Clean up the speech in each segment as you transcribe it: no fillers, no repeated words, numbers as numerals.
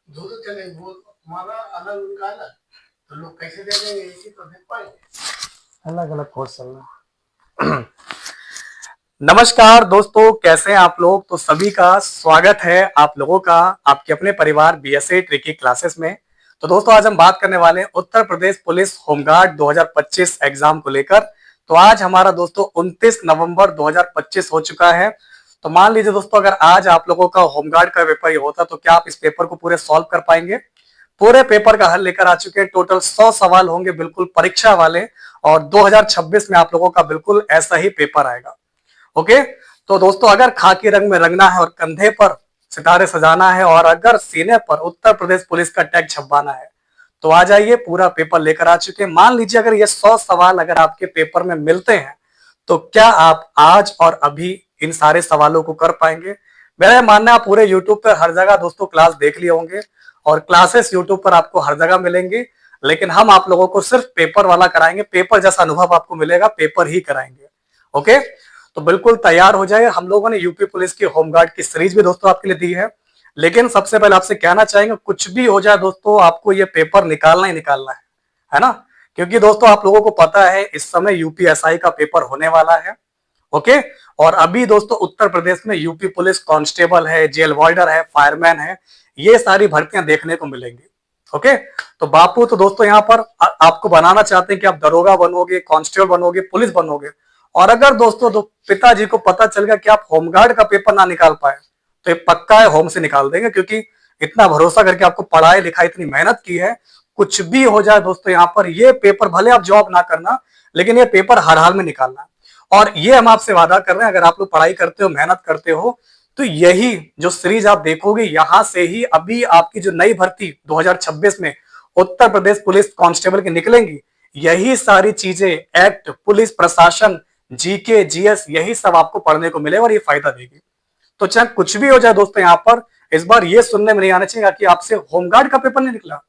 दूर चले वो तुम्हारा अलग उनका अलग, तो लोग कैसे दे देंगे, इसी तो देख पाएंगे। अलग अलग कोर्स चल रहा। नमस्कार दोस्तों, कैसे हैं आप लोग। तो सभी का स्वागत है आप लोगों का आपके अपने परिवार बीएसए ट्रिकी क्लासेस में। तो दोस्तों आज हम बात करने वाले हैं Uttar Pradesh police home guard 2025 exam को लेकर। तो आज हमारा दोस्तों 29 नवंबर 2025 हो चुका है। तो मान लीजिए दोस्तों, अगर आज आप लोगों का होमगार्ड का पेपर ही होता तो क्या आप इस पेपर को पूरे सॉल्व कर पाएंगे। पूरे पेपर का हल लेकर आ चुके हैं। टोटल 100 सवाल होंगे बिल्कुल परीक्षा वाले, और 2026 में आप लोगों का बिल्कुल ऐसा ही पेपर आएगा। ओके, तो दोस्तों अगर खाकी रंग में रंगना है और कंधे पर सितारे सजाना है और अगर सीने पर उत्तर प्रदेश पुलिस का टैग छपवाना है तो आ जाइए, पूरा पेपर लेकर आ चुके हैं। मान लीजिए अगर ये 100 सवाल अगर आपके पेपर में मिलते हैं तो क्या आप आज और अभी इन सारे सवालों को कर पाएंगे। मेरा मानना है आप पूरे यूट्यूब पर हर जगह दोस्तों क्लास देख लिए होंगे और क्लासेस यूट्यूब पर आपको हर जगह मिलेंगी, लेकिन हम आप लोगों को सिर्फ पेपर वाला कराएंगे। पेपर जैसा अनुभव आपको मिलेगा, पेपर ही कराएंगे। ओके, तो बिल्कुल तैयार हो जाए। हम लोगों ने यूपी पुलिस की होमगार्ड की सीरीज भी दोस्तों आपके लिए दी है, लेकिन सबसे पहले आपसे कहना चाहेंगे कुछ भी हो जाए दोस्तों, आपको ये पेपर निकालना ही निकालना है ना। क्योंकि दोस्तों आप लोगों को पता है इस समय यूपीएसआई का पेपर होने वाला है। ओके, और अभी दोस्तों उत्तर प्रदेश में यूपी पुलिस कांस्टेबल है, जेल वार्डर है, फायरमैन है, ये सारी भर्तियां देखने को मिलेंगी। ओके, तो बापू तो दोस्तों यहाँ पर आपको बनाना चाहते हैं कि आप दरोगा बनोगे, कांस्टेबल बनोगे, पुलिस बनोगे। और अगर दोस्तों पिताजी को पता चल गया कि आप होमगार्ड का पेपर ना निकाल पाए तो ये पक्का है होम से निकाल देंगे, क्योंकि इतना भरोसा करके आपको पढ़ाई लिखाई इतनी मेहनत की है। कुछ भी हो जाए दोस्तों, यहाँ पर ये पेपर भले आप जॉब ना करना, लेकिन ये पेपर हर हाल में निकालना। और ये हम आपसे वादा कर रहे हैं, अगर आप लोग पढ़ाई करते हो, मेहनत करते हो, तो यही जो सीरीज आप देखोगे यहां से ही अभी आपकी जो नई भर्ती 2026 में उत्तर प्रदेश पुलिस कांस्टेबल की निकलेंगी, यही सारी चीजें, एक्ट, पुलिस प्रशासन, जीके, जीएस, यही सब आपको पढ़ने को मिलेगा और ये फायदा देगी। तो चाहे कुछ भी हो जाए दोस्तों, यहाँ पर इस बार ये सुनने में नहीं आना चाहिए कि आपसे होमगार्ड का पेपर नहीं निकला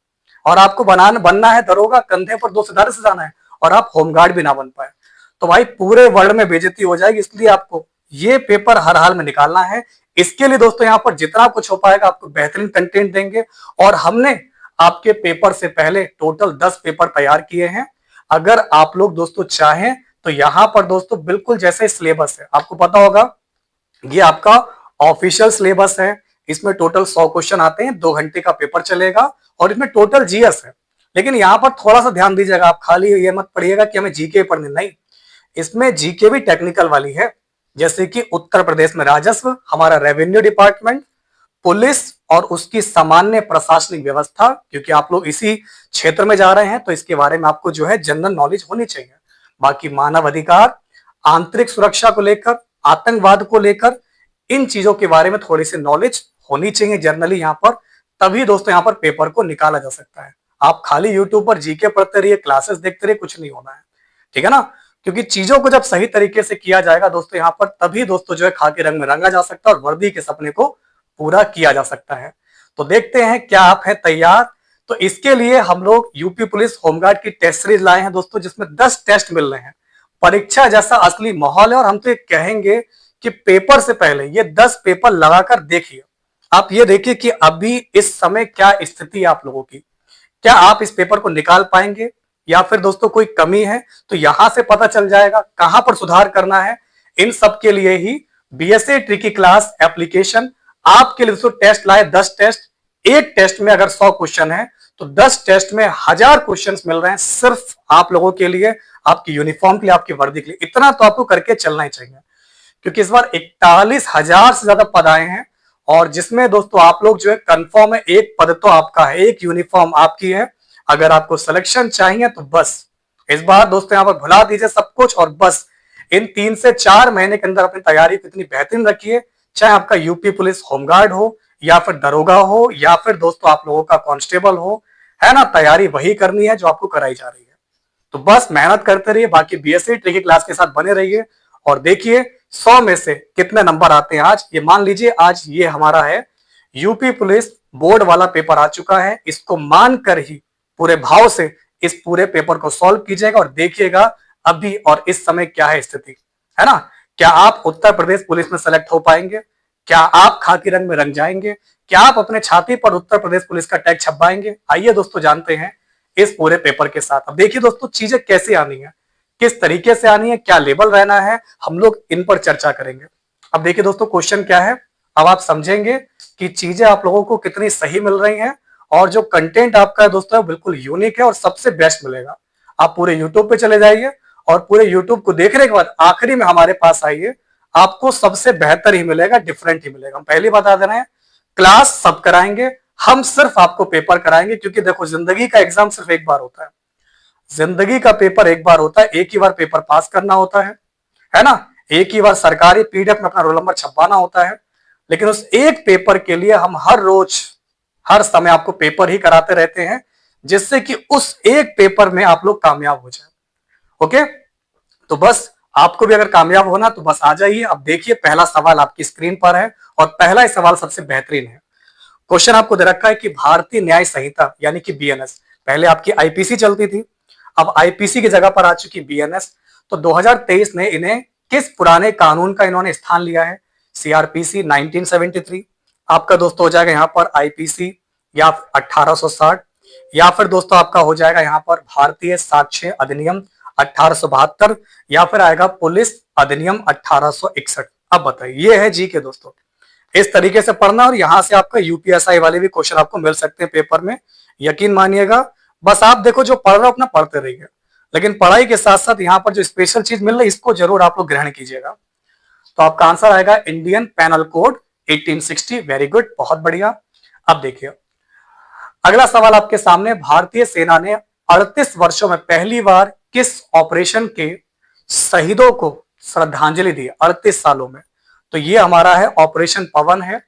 और आपको बनना है दरोगा, कंधे पर 2 सितारे से जाना है और आप होमगार्ड भी ना बन पाए, तो भाई पूरे वर्ल्ड में बेइज्जती हो जाएगी। इसलिए आपको ये पेपर हर हाल में निकालना है। इसके लिए दोस्तों यहाँ पर जितना कुछ हो पाएगा आपको बेहतरीन कंटेंट देंगे। और हमने आपके पेपर से पहले टोटल 10 पेपर तैयार किए हैं। अगर आप लोग दोस्तों चाहें तो यहाँ पर दोस्तों बिल्कुल जैसे सिलेबस है, आपको पता होगा ये आपका ऑफिशियल सिलेबस है। इसमें टोटल 100 क्वेश्चन आते हैं, 2 घंटे का पेपर चलेगा और इसमें टोटल जीएस है। लेकिन यहाँ पर थोड़ा सा ध्यान दीजिएगा, आप खाली ये मत पढ़िएगा कि हमें जीके पढ़नी, नहीं, इसमें जीके भी टेक्निकल वाली है। जैसे कि उत्तर प्रदेश में राजस्व, हमारा रेवेन्यू डिपार्टमेंट, पुलिस और उसकी सामान्य प्रशासनिक व्यवस्था, क्योंकि आप लोग इसी क्षेत्र में जा रहे हैं तो इसके बारे में आपको जो है जनरल नॉलेज होनी चाहिए। बाकी मानव अधिकार, आंतरिक सुरक्षा को लेकर, आतंकवाद को लेकर, इन चीजों के बारे में थोड़ी सी नॉलेज होनी चाहिए जनरली यहाँ पर, तभी दोस्तों यहाँ पर पेपर को निकाला जा सकता है। आप खाली यूट्यूब पर जीके पढ़ते रहिए, क्लासेस देखते रहिए, कुछ नहीं होना है, ठीक है ना। क्योंकि चीजों को जब सही तरीके से किया जाएगा दोस्तों यहाँ पर, तभी दोस्तों जो है खाकी रंग में रंगा जा सकता है और वर्दी के सपने को पूरा किया जा सकता है। तो देखते हैं क्या आप हैं तैयार। तो इसके लिए हम लोग यूपी पुलिस होमगार्ड की टेस्ट सीरीज लाए हैं दोस्तों, जिसमें 10 टेस्ट मिल रहे हैं। परीक्षा जैसा असली माहौल है और हम तो ये कहेंगे कि पेपर से पहले ये 10 पेपर लगाकर देखिए। आप ये देखिए कि अभी इस समय क्या स्थिति है आप लोगों की, क्या आप इस पेपर को निकाल पाएंगे या फिर दोस्तों कोई कमी है, तो यहां से पता चल जाएगा कहां पर सुधार करना है। इन सब के लिए ही बीएसए ट्रिकी क्लास एप्लीकेशन आपके लिए दोस्तों टेस्ट लाए, 10 टेस्ट। एक टेस्ट में अगर 100 क्वेश्चन है तो 10 टेस्ट में 1000 क्वेश्चन मिल रहे हैं सिर्फ आप लोगों के लिए, आपकी यूनिफॉर्म के लिए, आपकी वर्दी के लिए। इतना तो आपको करके चलना ही चाहिए, क्योंकि इस बार 41,000 से ज्यादा पद आए हैं और जिसमें दोस्तों आप लोग जो है कंफर्म है, एक पद तो आपका है, एक यूनिफॉर्म आपकी है। अगर आपको सिलेक्शन चाहिए तो बस इस बार दोस्तों यहाँ पर भुला दीजिए सब कुछ और बस इन 3 से 4 महीने के अंदर अपनी तैयारी को इतनी बेहतरीन रखिए। चाहे आपका यूपी पुलिस होमगार्ड हो या फिर दरोगा हो या फिर दोस्तों आप लोगों का कांस्टेबल हो, है ना, तैयारी वही करनी है जो आपको कराई जा रही है। तो बस मेहनत करते रहिए, बाकी बीएससी ट्रिकी क्लास के साथ बने रहिए और देखिए 100 में से कितने नंबर आते हैं आज। ये मान लीजिए आज ये हमारा है यूपी पुलिस बोर्ड वाला पेपर आ चुका है, इसको मानकर ही पूरे भाव से इस पूरे पेपर को सॉल्व कीजिएगा और देखिएगा अभी और इस समय क्या है स्थिति, है ना। क्या आप उत्तर प्रदेश पुलिस में सेलेक्ट हो पाएंगे, क्या आप खाकी रंग में रंग जाएंगे? क्या आप अपने छाती पर उत्तर प्रदेश पुलिस का टैग छपवाएंगे? आइए दोस्तों जानते हैं इस पूरे पेपर के साथ। अब देखिए दोस्तों, चीजें कैसे आनी है, किस तरीके से आनी है, क्या लेवल रहना है, हम लोग इन पर चर्चा करेंगे। अब देखिए दोस्तों, क्वेश्चन क्या है, अब आप समझेंगे कि चीजें आप लोगों को कितनी सही मिल रही हैं, और जो कंटेंट आपका है दोस्तों बिल्कुल यूनिक है और सबसे बेस्ट मिलेगा। आप पूरे यूट्यूब पे चले जाइए और पूरे यूट्यूब को देखने के बाद आखिरी में हमारे पास आइए, आपको सबसे बेहतर ही मिलेगा, डिफरेंट ही मिलेगा। हम पहली बता दे रहे हैं, क्लास सब कराएंगे, हम सिर्फ आपको पेपर कराएंगे, क्योंकि देखो जिंदगी का एग्जाम सिर्फ एक बार होता है, जिंदगी का पेपर एक बार होता है, एक ही बार पेपर पास करना होता है ना, एक ही बार सरकारी पीडीएफ में अपना रोल नंबर छपवाना होता है। लेकिन उस एक पेपर के लिए हम हर रोज हर समय आपको पेपर ही कराते रहते हैं, जिससे कि उस एक पेपर में आप लोग कामयाब हो जाए। ओके, तो बस आपको भी अगर कामयाब होना तो बस आ जाइए। अब देखिए, पहला सवाल आपकी स्क्रीन पर है और पहला ही सवाल सबसे बेहतरीन है। क्वेश्चन आपको दे रखा है कि भारतीय न्याय संहिता यानी कि बीएनएस, पहले आपकी आईपीसी चलती थी, अब आईपीसी की जगह पर आ चुकी बीएनएस। तो 2023 ने इन्हें किस पुराने कानून का इन्होंने स्थान लिया है? सीआरपीसी 1973, आपका दोस्तों हो जाएगा यहाँ पर आईपीसी या 1860, या फिर दोस्तों आपका हो जाएगा यहाँ पर भारतीय साक्ष्य अधिनियम 1872, या फिर आएगा पुलिस अधिनियम 1861। अब बताइए, ये है जी के दोस्तों, इस तरीके से पढ़ना और यहां से आपका यूपीएसआई वाले भी क्वेश्चन आपको मिल सकते हैं पेपर में, यकीन मानिएगा। बस आप देखो, जो पढ़ रहे हो अपना पढ़ते रहिए, लेकिन पढ़ाई के साथ साथ यहाँ पर जो स्पेशल चीज मिल रही है इसको जरूर आप लोग ग्रहण कीजिएगा। तो आपका आंसर आएगा Indian panel code 1860। Very good, बहुत बढ़िया। अब देखिए अगला सवाल आपके सामने, भारतीय सेना ने 38 वर्षों में पहली बार किस ऑपरेशन के शहीदों को श्रद्धांजलि दी? 38 सालों में। तो ये हमारा है ऑपरेशन पवन है।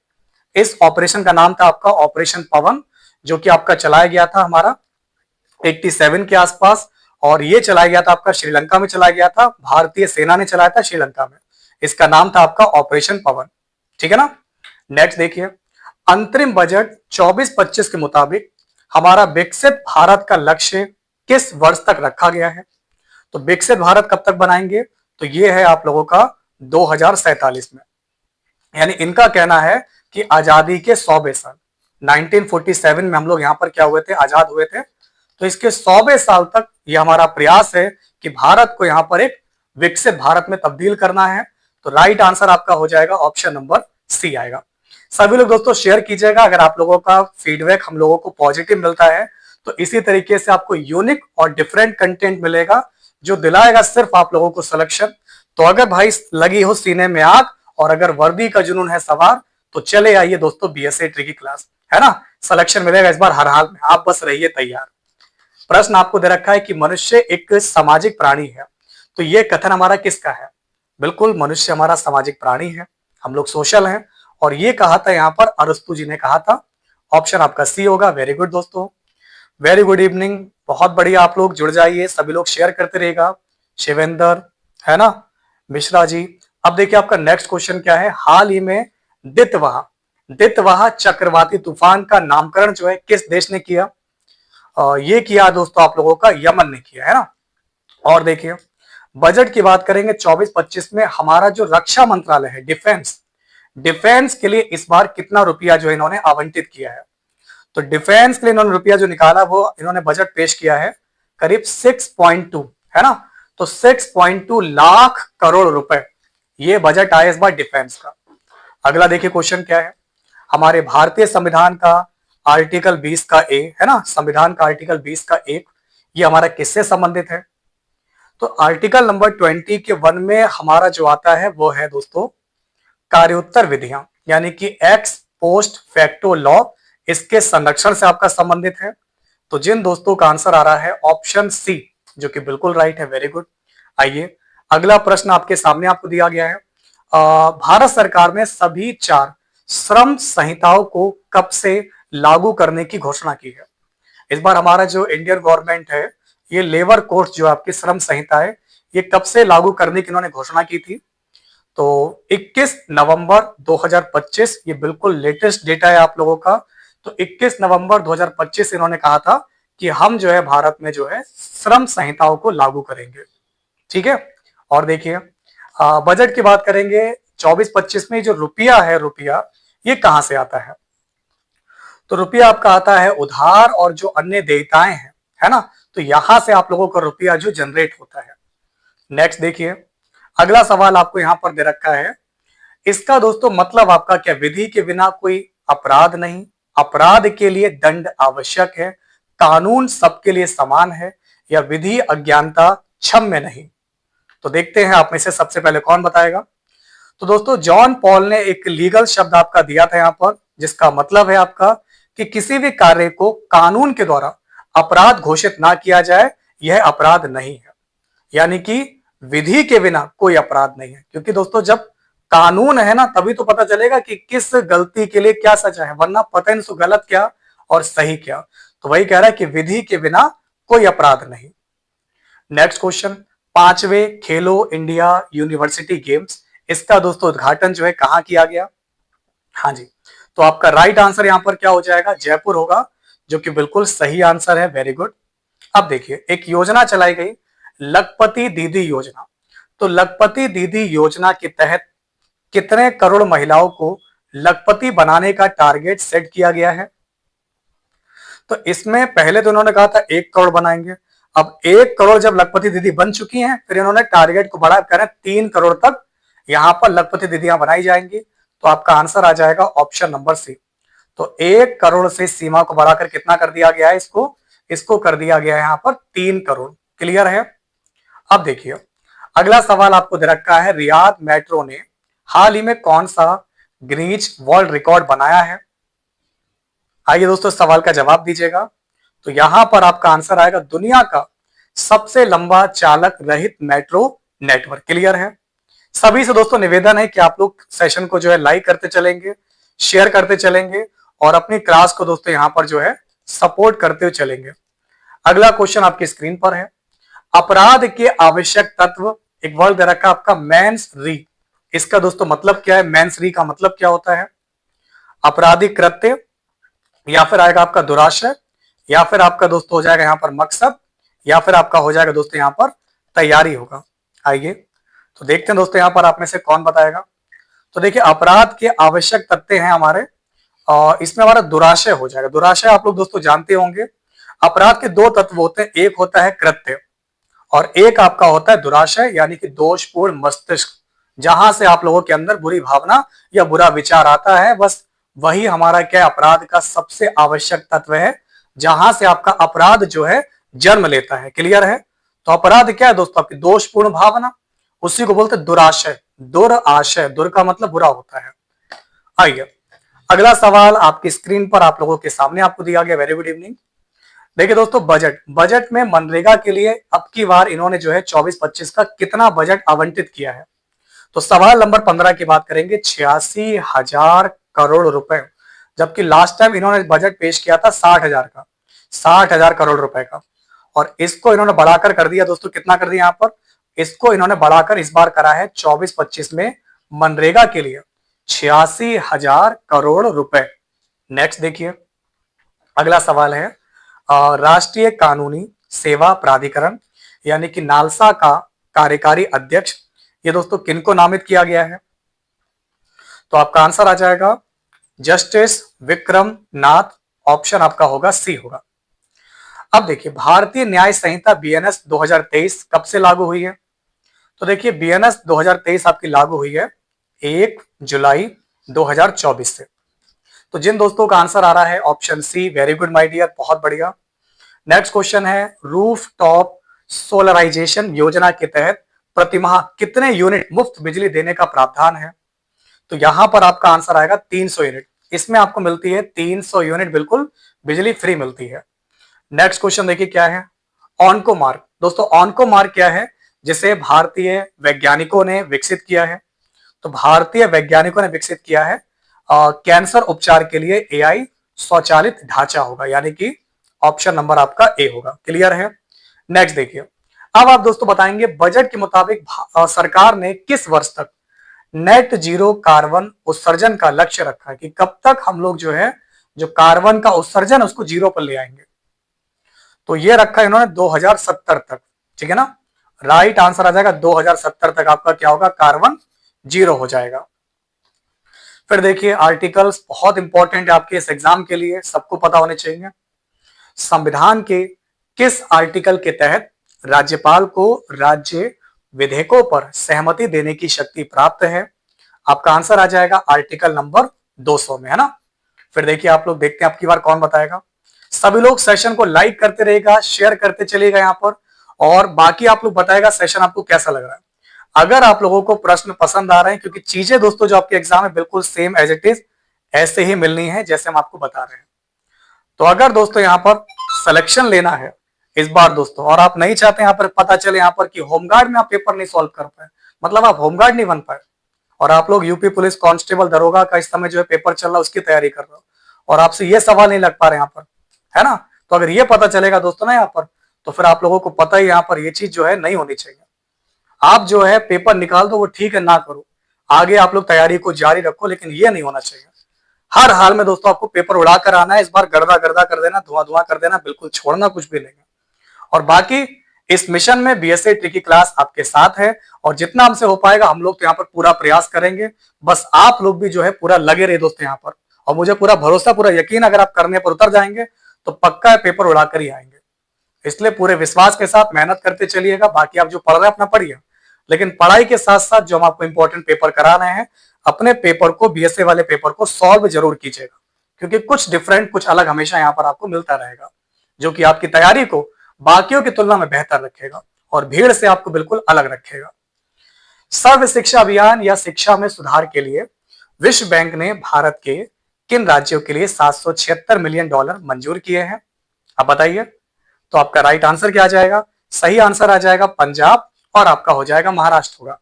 इस ऑपरेशन का नाम था आपका ऑपरेशन पवन, जो कि आपका चलाया गया था हमारा 87 के आसपास, और ये चलाया गया था आपका श्रीलंका में चलाया गया था, भारतीय सेना ने चलाया था श्रीलंका में। इसका नाम था आपका ऑपरेशन पवन, ठीक है ना। नेक्स्ट देखिए, अंतरिम बजट 24-25 के मुताबिक हमारा विकसित भारत का लक्ष्य किस वर्ष तक रखा गया है? तो विकसित भारत कब तक बनाएंगे? तो ये है आप लोगों का 2047 में। यानी इनका कहना है कि आजादी के 100वें साल 1947 में हम लोग यहाँ पर क्या हुए थे, आजाद हुए थे। तो इसके 100वें साल तक ये हमारा प्रयास है कि भारत को यहाँ पर एक विकसित भारत में तब्दील करना है। तो राइट आंसर आपका हो जाएगा ऑप्शन नंबर सी आएगा। सभी लोग दोस्तों शेयर कीजिएगा, अगर आप लोगों का फीडबैक हम लोगों को पॉजिटिव मिलता है तो इसी तरीके से आपको यूनिक और डिफरेंट कंटेंट मिलेगा, जो दिलाएगा सिर्फ आप लोगों को सिलेक्शन। तो अगर भाई लगी हो सीने में आग और अगर वर्दी का जुनून है सवार, तो चले आइए दोस्तों बीएसए ट्री की क्लास, है ना। सिलेक्शन मिलेगा इस बार हर हाल में, आप बस रहिए तैयार। प्रश्न आपको दे रखा है कि मनुष्य एक सामाजिक प्राणी है। तो ये कथन हमारा किसका है? बिल्कुल, मनुष्य हमारा सामाजिक प्राणी है, हम लोग सोशल हैं, और ये कहा था यहाँ पर अरस्तु जी ने कहा था। ऑप्शन आपका सी होगा। वेरी गुड दोस्तों, वेरी गुड इवनिंग, बहुत बढ़िया। आप लोग जुड़ जाइए, सभी लोग शेयर करते रहेगा। शिवेंद्र, है ना, मिश्रा जी। अब देखिए आपका नेक्स्ट क्वेश्चन क्या है, हाल ही में दितवाह चक्रवाती तूफान का नामकरण जो है किस देश ने किया? ये किया दोस्तों आप लोगों का यमन ने किया, है ना। और देखिए बजट की बात करेंगे 24-25 में, हमारा जो रक्षा मंत्रालय है डिफेंस के लिए इस बार कितना रुपया जो इन्होंने आवंटित किया है? तो डिफेंस के लिए इन्होंने रुपया जो निकाला वो इन्होंने बजट पेश किया है करीब 6.2, है ना। तो 6.2 लाख करोड़ रुपए ये बजट आया इस बार डिफेंस का। अगला देखिए क्वेश्चन क्या है, हमारे भारतीय संविधान का आर्टिकल 20 का ए, है ना, संविधान का आर्टिकल 20 का 1, ये हमारा किससे संबंधित है? तो आर्टिकल नंबर 20 के 1 में हमारा जो आता है वो है दोस्तों कार्योत्तर विधियां, यानी कि एक्स पोस्ट फैक्टो लॉ, इसके संरक्षण से आपका संबंधित है। तो जिन दोस्तों का आंसर आ रहा है ऑप्शन सी, जो कि बिल्कुल राइट है, वेरी गुड। आइए अगला प्रश्न आपके सामने आपको दिया गया है, भारत सरकार ने सभी 4 श्रम संहिताओं को कब से लागू करने की घोषणा की है? इस बार हमारा जो इंडियन गवर्नमेंट है, ये लेबर कोड जो आपकी श्रम संहिता है, ये कब से लागू करने की इन्होंने घोषणा की थी? तो 21 नवंबर 2025, ये बिल्कुल लेटेस्ट डेटा है आप लोगों का। तो 21 नवंबर 2025 इन्होंने कहा था कि हम जो है भारत में जो है श्रम संहिताओं को लागू करेंगे, ठीक है। और देखिए बजट की बात करेंगे 24-25 में जो रुपया है, रुपया ये कहां से आता है? तो रुपया आपका आता है उधार और जो अन्य देयताएं हैं, है ना, तो यहां से आप लोगों का रुपया जो जनरेट होता है। नेक्स्ट देखिए, अगला सवाल आपको यहां पर दे रखा है, इसका दोस्तों मतलब आपका क्या? विधि के बिना कोई अपराध नहीं, अपराध के लिए दंड आवश्यक है, कानून सबके लिए समान है, या विधि अज्ञानता क्षम्य नहीं। तो देखते हैं आप में से सबसे पहले कौन बताएगा। तो दोस्तों जॉन पॉल ने एक लीगल शब्द आपका दिया था यहां पर, जिसका मतलब है आपका कि किसी भी कार्य को कानून के द्वारा अपराध घोषित ना किया जाए, यह अपराध नहीं है। यानी कि विधि के बिना कोई अपराध नहीं है, क्योंकि दोस्तों जब कानून है ना तभी तो पता चलेगा कि किस गलती के लिए क्या सजा है, वरना पता नहीं गलत क्या और सही क्या। तो वही कह रहा है कि विधि के बिना कोई अपराध नहीं। नेक्स्ट क्वेश्चन, 5वें खेलो इंडिया यूनिवर्सिटी गेम्स, इसका दोस्तों उद्घाटन जो है कहां किया गया? हाँ जी, तो आपका राइट आंसर यहां पर क्या हो जाएगा? जयपुर होगा, जो कि बिल्कुल सही आंसर है। Very good. अब देखिए, एक योजना चलाई गई, लखपति दीदी योजना। तो लखपति दीदी योजना के तहत कितने करोड़ महिलाओं को लखपति बनाने का टारगेट सेट किया गया है? तो इसमें पहले तो उन्होंने कहा था 1 करोड़ बनाएंगे। अब 1 करोड़ जब लखपति दीदी बन चुकी हैं, फिर इन्होंने टारगेट को बढ़ा कर 3 करोड़ तक यहां पर लखपति दीदियां बनाई जाएंगी। तो आपका आंसर आ जाएगा ऑप्शन नंबर सी। तो 1 करोड़ से सीमा को बढ़ाकर कितना कर दिया गया है? इसको कर दिया गया है यहां पर 3 करोड़। क्लियर है? अब देखिए, अगला सवाल आपको दे रखा है, रियाद मेट्रो ने हाल ही में कौन सा गिनीज वर्ल्ड रिकॉर्ड बनाया है? आइए दोस्तों सवाल का जवाब दीजिएगा। तो यहां पर आपका आंसर आएगा दुनिया का सबसे लंबा चालक रहित मेट्रो नेटवर्क। क्लियर है? सभी से दोस्तों निवेदन है कि आप लोग सेशन को जो है लाइक करते चलेंगे, शेयर करते चलेंगे और अपनी क्लास को दोस्तों यहां पर जो है सपोर्ट करते हुए चलेंगे। अगला क्वेश्चन आपकी स्क्रीन पर है, अपराध के आवश्यक तत्व, एक वर्ड दे रखा आपका मेंस री। इसका दोस्तों मतलब क्या है? मेंस री का मतलब क्या होता है? आपराधिक कृत्य, या फिर आएगा आपका दुराशय, या फिर आपका दोस्तों हो जाएगा यहां पर मकसद, या फिर आपका हो जाएगा दोस्तों यहां पर तैयारी होगा। आइए तो देखते हैं दोस्तों यहां पर आप में से कौन बताएगा। तो देखिए, अपराध के आवश्यक तथ्य हैं हमारे, और इसमें हमारा दुराशय हो जाएगा। दुराशय आप लोग दोस्तों जानते होंगे, अपराध के 2 तत्व होते हैं, एक होता है कृत्य और एक आपका होता है दुराशय, यानी कि दोषपूर्ण मस्तिष्क, जहां से आप लोगों के अंदर बुरी भावना या बुरा विचार आता है। बस वही हमारा क्या अपराध का सबसे आवश्यक तत्व है, जहां से आपका अपराध जो है जन्म लेता है। क्लियर है? तो अपराध क्या है दोस्तों? आपकी दोषपूर्ण भावना, उसी को बोलते दुराशय, दुराशय, दुर का मतलब बुरा होता है। आइए अगला सवाल आपकी स्क्रीन पर आप लोगों के सामने आपको दिया गया। Very good evening. देखिए दोस्तों, बजट में मनरेगा के लिए अब की बार इन्होंने जो है 24-25 का कितना बजट आवंटित किया है? तो सवाल नंबर 15 की बात करेंगे, 86,000 करोड़ रुपए, जबकि लास्ट टाइम इन्होंने बजट पेश किया था 60,000 का, 60,000 करोड़ रुपए का। और इसको इन्होंने बढ़ाकर कर दिया दोस्तों, कितना कर दिया यहां पर? इसको इन्होंने बढ़ाकर इस बार करा है 24-25 में मनरेगा के लिए 86,000 करोड़ रुपए। नेक्स्ट देखिए, अगला सवाल है, राष्ट्रीय कानूनी सेवा प्राधिकरण यानी कि नालसा का कार्यकारी अध्यक्ष, ये दोस्तों किनको नामित किया गया है? तो आपका आंसर आ जाएगा जस्टिस विक्रम नाथ। ऑप्शन आपका होगा सी होगा। अब देखिए, भारतीय न्याय संहिता बीएनएस 2023 कब से लागू हुई है? तो देखिए, बीएनएस 2023 आपकी लागू हुई है 1 जुलाई 2024 से। तो जिन दोस्तों का आंसर आ रहा है option C, very good my dear, बहुत बढ़िया। नेक्स्ट क्वेश्चन है, रूफ टॉप सोलराइजेशन योजना के तहत प्रतिमाह कितने यूनिट मुफ्त बिजली देने का प्रावधान है? तो यहां पर आपका आंसर आएगा 300 यूनिट। इसमें आपको मिलती है 300 यूनिट बिल्कुल बिजली फ्री मिलती है। नेक्स्ट क्वेश्चन देखिए क्या है, ऑनको मार्क। दोस्तों ऑनको मार्क क्या है? जिसे भारतीय वैज्ञानिकों ने विकसित किया है। तो भारतीय वैज्ञानिकों ने विकसित किया है कैंसर उपचार के लिए एआई स्वचालित ढांचा होगा, यानी कि ऑप्शन नंबर आपका ए होगा। क्लियर है? नेक्स्ट देखिए, अब आप दोस्तों बताएंगे बजट के मुताबिक सरकार ने किस वर्ष तक नेट जीरो कार्बन उत्सर्जन का लक्ष्य रखा है, कि कब तक हम लोग जो है जो कार्बन का उत्सर्जन उसको जीरो पर ले आएंगे? तो ये रखा है इन्होंने 2070 तक। ठीक है ना? राइट आंसर आ जाएगा 2070 तक आपका क्या होगा? कार्बन जीरो हो जाएगा। फिर देखिए आर्टिकल्स बहुत इंपॉर्टेंट है आपके इस एग्जाम के लिए, सबको पता होने चाहिए। संविधान के किस आर्टिकल के तहत राज्यपाल को राज्य विधेयकों पर सहमति देने की शक्ति प्राप्त है? आपका आंसर आ जाएगा आर्टिकल नंबर 200 में, है ना। फिर देखिए आप लोग देखते हैं आपकी बार कौन बताएगा। सभी लोग सेशन को लाइक करते रहेगा, शेयर करते चलिएगा यहाँ पर, और बाकी आप लोग बताएगा सेशन आपको कैसा लग रहा है। अगर आप लोगों को प्रश्न पसंद आ रहे हैं, क्योंकि चीजें दोस्तों जो आपके एग्जाम में बिल्कुल सेम एज इट इज ऐसे ही मिलनी है जैसे हम आपको बता रहे हैं। तो अगर दोस्तों यहाँ पर सिलेक्शन लेना है इस बार दोस्तों, और आप नहीं चाहते यहाँ पर पता चले यहाँ पर कि होमगार्ड में आप पेपर नहीं सॉल्व कर पाए, मतलब आप होमगार्ड नहीं बन पाए, और आप लोग यूपी पुलिस कांस्टेबल दरोगा का इस समय जो है पेपर चल रहा है उसकी तैयारी कर रहे हो, और आपसे ये सवाल नहीं लग पा रहे यहाँ पर, है ना। तो अगर ये पता चलेगा दोस्तों ना यहाँ पर, तो फिर आप लोगों को पता ही यहाँ पर ये चीज जो है नहीं होनी चाहिए। आप जो है पेपर निकाल दो वो ठीक है, ना करो, आगे आप लोग तैयारी को जारी रखो, लेकिन ये नहीं होना चाहिए। हर हाल में दोस्तों आपको पेपर उड़ाकर आना है, इस बार गर्दा गर्दा कर देना, धुआं धुआं कर देना, बिल्कुल छोड़ना कुछ भी नहीं। और बाकी इस मिशन में बीएसए ट्रिकी क्लास आपके साथ है, और जितना हमसे हो पाएगा हम लोग तो यहाँ पर पूरा प्रयास करेंगे। बस आप लोग भी जो है पूरा लगे रहे दोस्तों यहाँ पर, और मुझे पूरा भरोसा, पूरा यकीन, अगर आप करने पर उतर जाएंगे तो पक्का है पेपर उड़ाकर ही आएंगे। इसलिए पूरे विश्वास के साथ मेहनत करते चलिएगा। बाकी आप जो पढ़ रहे हैं अपना पढ़िए, लेकिन पढ़ाई के साथ साथ जो हम आपको इंपॉर्टेंट पेपर करा रहे हैं, अपने पेपर को, बीएसए वाले पेपर को सॉल्व जरूर कीजिएगा, क्योंकि कुछ डिफरेंट, कुछ अलग हमेशा यहाँ पर आपको मिलता रहेगा, जो कि आपकी तैयारी को बाकियों की तुलना में बेहतर रखेगा और भीड़ से आपको बिल्कुल अलग रखेगा। सर्व शिक्षा अभियान या शिक्षा में सुधार के लिए विश्व बैंक ने भारत के किन राज्यों के लिए $776 मिलियन मंजूर किए हैं? आप बताइए। तो आपका राइट आंसर क्या आ जाएगा? सही आंसर आ जाएगा पंजाब, और आपका हो जाएगा महाराष्ट्र होगा।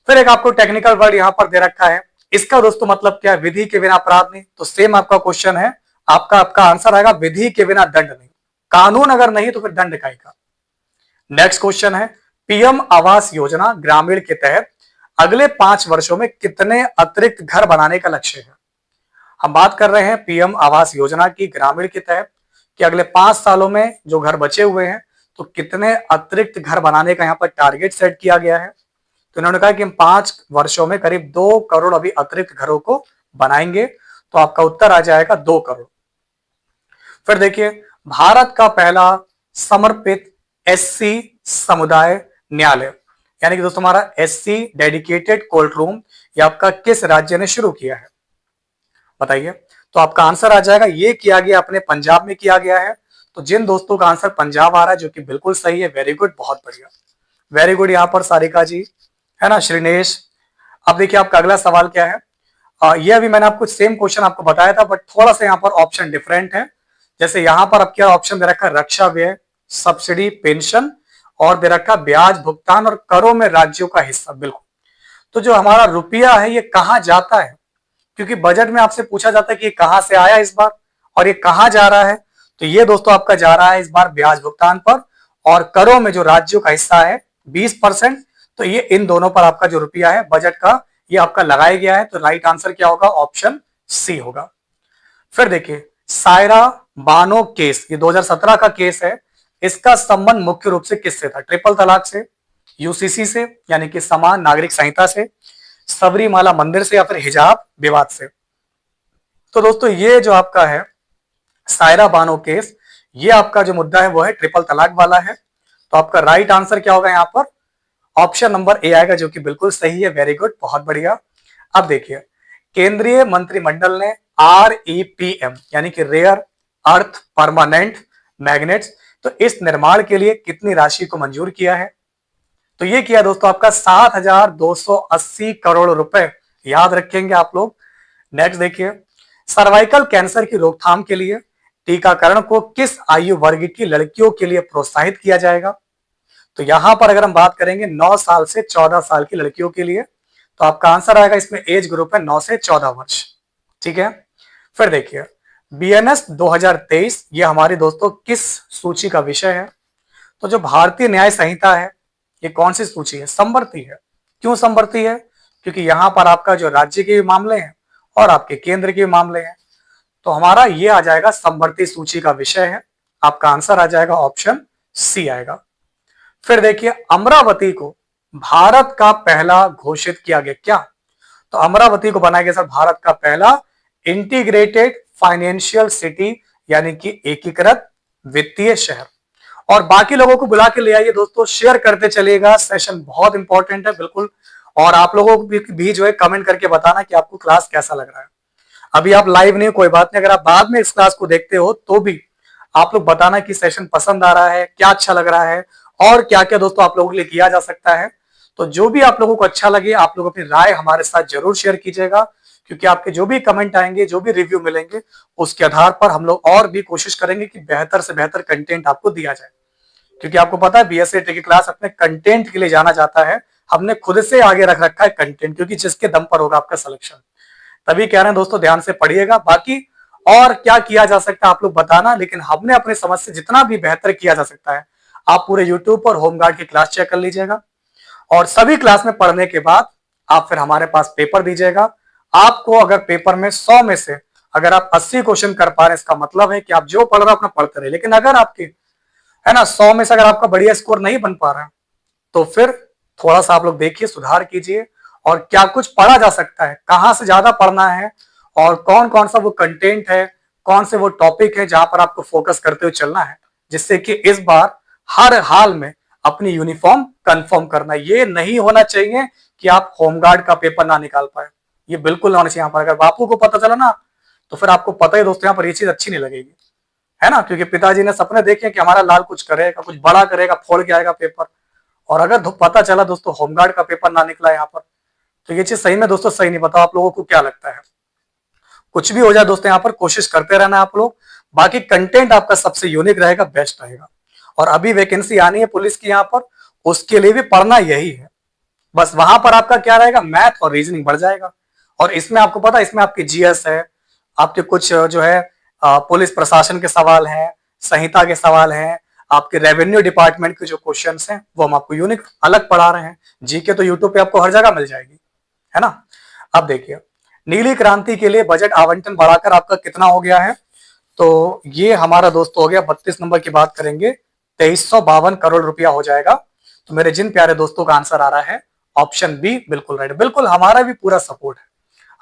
फिर एक आपको टेक्निकल वर्ड यहां पर दे रखा है, इसका दोस्तों मतलब क्या है? विधि के बिना अपराध नहीं। तो सेम आपका क्वेश्चन है, आपका आंसर आएगा विधि के बिना दंड नहीं। कानून अगर नहीं तो फिर दंड का ही का। नेक्स्ट क्वेश्चन है, पीएम आवास योजना ग्रामीण के तहत अगले 5 वर्षों में कितने अतिरिक्त घर बनाने का लक्ष्य है? हम बात कर रहे हैं पीएम आवास योजना की ग्रामीण के तहत कि अगले 5 सालों में जो घर बचे हुए हैं तो कितने अतिरिक्त घर बनाने का यहाँ पर टारगेट सेट किया गया है। तो इन्होंने कहा कि हम 5 वर्षों में करीब 2 करोड़ अभी अतिरिक्त घरों को बनाएंगे। तो आपका उत्तर आ जाएगा 2 करोड़। फिर देखिए, भारत का पहला समर्पित एससी समुदाय न्यायालय, यानी कि दोस्तों हमारा एससी डेडिकेटेड कोर्ट रूम, ये आपका किस राज्य ने शुरू किया है? बताइए। तो आपका आंसर आ जाएगा, ये किया गया अपने पंजाब में किया गया है। तो जिन दोस्तों का आंसर पंजाब आ रहा है, जो कि बिल्कुल सही है, वेरी गुड, बहुत बढ़िया, वेरी गुड यहाँ पर सारिका जी, है ना, श्रीनेश। अब देखिए आपका अगला सवाल क्या है। ये अभी मैंने आपको सेम क्वेश्चन आपको बताया था, बट थोड़ा सा यहाँ पर ऑप्शन डिफरेंट है। जैसे यहाँ पर अब क्या ऑप्शन दे रखा है? रक्षा व्यय, सब्सिडी, पेंशन, और दे रखा ब्याज भुगतान और करों में राज्यों का हिस्सा। बिल्कुल। तो जो हमारा रुपया है ये कहाँ जाता है? क्योंकि बजट में आपसे पूछा जाता है कि ये कहां से आया इस बार और ये कहां जा रहा है। तो ये दोस्तों आपका जा रहा है इस बार ब्याज भुगतान पर, और करों में जो राज्यों का हिस्सा है 20%। तो ये इन दोनों पर आपका जो रुपया है बजट का, ये आपका लगाया गया है। तो राइट आंसर क्या होगा? ऑप्शन सी होगा। फिर देखिए, सायरा बानो केस, ये 2017 का केस है। इसका संबंध मुख्य रूप से किससे था? ट्रिपल तलाक से, यूसीसी से यानी कि समान नागरिक संहिता से, सबरीमाला मंदिर से, या फिर हिजाब विवाद से। तो दोस्तों ये जो आपका है सायरा बानो केस, ये आपका जो मुद्दा है वो है ट्रिपल तलाक वाला है। तो आपका राइट आंसर क्या होगा यहाँ पर? ऑप्शन नंबर ए आएगा, जो कि बिल्कुल सही है, वेरी गुड, बहुत बढ़िया। अब देखिए, केंद्रीय मंत्रिमंडल ने REPM यानी कि रेयर अर्थ परमानेंट मैग्नेट्स, तो इस निर्माण के लिए कितनी राशि को मंजूर किया है? तो ये किया दोस्तों आपका 7,280 करोड़ रुपए, याद रखेंगे आप लोग। नेक्स्ट देखिए, सर्वाइकल कैंसर की रोकथाम के लिए टीकाकरण को किस आयु वर्ग की लड़कियों के लिए प्रोत्साहित किया जाएगा? तो यहां पर अगर हम बात करेंगे 9 साल से 14 साल की लड़कियों के लिए, तो आपका आंसर आएगा, इसमें एज ग्रुप है 9 से 14 वर्ष। ठीक है। फिर देखिए, BNS 2023 ये हमारे दोस्तों किस सूची का विषय है? तो जो भारतीय न्याय संहिता है, ये कौन सी सूची है? समवर्ती है। क्यों समवर्ती है? क्योंकि यहां पर आपका जो राज्य के भी मामले हैं और आपके केंद्र के भी मामले हैं। तो हमारा ये आ जाएगा समवर्ती सूची का विषय है। आपका आंसर आ जाएगा ऑप्शन सी आएगा। फिर देखिए, अमरावती को भारत का पहला घोषित किया गया क्या? तो अमरावती को बनाया गया सर भारत का पहला इंटीग्रेटेड फाइनेंशियल सिटी, यानी कि एकीकृत वित्तीय शहर। और बाकी लोगों को बुला के ले आइए दोस्तों, शेयर करते चलिएगा, सेशन बहुत इंपॉर्टेंट है बिल्कुल। और आप लोगों को भी जो है कमेंट करके बताना कि आपको क्लास कैसा लग रहा है। अभी आप लाइव नहीं हो कोई बात नहीं, अगर आप बाद में इस क्लास को देखते हो तो भी आप लोग बताना कि सेशन पसंद आ रहा है, क्या अच्छा लग रहा है और क्या क्या दोस्तों आप लोगों के लिए किया जा सकता है। तो जो भी आप लोगों को अच्छा लगे आप लोग अपनी राय हमारे साथ जरूर शेयर कीजिएगा, क्योंकि आपके जो भी कमेंट आएंगे, जो भी रिव्यू मिलेंगे, उसके आधार पर हम लोग और भी कोशिश करेंगे कि बेहतर से बेहतर कंटेंट आपको दिया जाए। क्योंकि आपको पता है बीएससी की क्लास अपने कंटेंट के लिए जाना जाता है, हमने खुद से आगे रख रखा है कंटेंट, क्योंकि जिसके दम पर होगा आपका सिलेक्शन। तभी कह रहे हैं दोस्तों ध्यान से पढ़िएगा। बाकी और क्या किया जा सकता है आप लोग बताना, लेकिन हमने अपनी समझ से जितना भी बेहतर किया जा सकता है, आप पूरे यूट्यूब पर होमगार्ड की क्लास चेक कर लीजिएगा और सभी क्लास में पढ़ने के बाद आप फिर हमारे पास पेपर दीजिएगा। आपको अगर पेपर में 100 में से अगर आप 80 क्वेश्चन कर पा रहे हैं, इसका मतलब है कि आप जो पढ़ रहे हो अपना पढ़ते रहे। लेकिन अगर आपके है ना 100 में से अगर आपका बढ़िया स्कोर नहीं बन पा रहा है, तो फिर थोड़ा सा आप लोग देखिए, सुधार कीजिए और क्या कुछ पढ़ा जा सकता है, कहां से ज्यादा पढ़ना है और कौन कौन सा वो कंटेंट है, कौन से वो टॉपिक है जहां पर आपको फोकस करते हुए चलना है, जिससे कि इस बार हर हाल में अपनी यूनिफॉर्म कंफर्म करना। ये नहीं होना चाहिए कि आप होमगार्ड का पेपर ना निकाल पाए, ये बिल्कुल ना होना चाहिए। यहाँ पर अगर बापू को पता चला ना, तो फिर आपको पता ही दोस्तों यहाँ पर ये चीज अच्छी नहीं लगेगी, है ना। क्योंकि पिताजी ने सपने देखे कि हमारा लाल कुछ करेगा, कुछ बड़ा करेगा, फोड़ के आएगा पेपर, और अगर पता चला दोस्तों होमगार्ड का पेपर ना निकला यहाँ पर, तो ये चीज सही में दोस्तों सही नहीं। बताओ आप लोगों को क्या लगता है। कुछ भी हो जाए दोस्तों यहाँ पर कोशिश करते रहना आप लोग, बाकी कंटेंट आपका सबसे यूनिक रहेगा, बेस्ट रहेगा। और अभी वैकेंसी आनी है पुलिस की यहाँ पर, उसके लिए भी पढ़ना यही है। बस वहां पर आपका क्या रहेगा, मैथ और रीजनिंग बढ़ जाएगा। और इसमें आपको पता है इसमें आपकी जीएस है, आपके कुछ जो है पुलिस प्रशासन के सवाल हैं, संहिता के सवाल हैं, आपके रेवेन्यू डिपार्टमेंट के जो क्वेश्चंस हैं वो हम आपको यूनिक अलग पढ़ा रहे हैं। जीके तो यूट्यूब पे आपको हर जगह मिल जाएगी, है ना। अब देखिए नीली क्रांति के लिए बजट आवंटन बढ़ाकर आपका कितना हो गया है, तो ये हमारा दोस्त हो गया 32 नंबर की बात करेंगे 2352 करोड़ रुपया हो जाएगा। तो मेरे जिन प्यारे दोस्तों का आंसर आ रहा है ऑप्शन बी बिल्कुल राइट। बिल्कुल हमारा भी पूरा सपोर्ट है,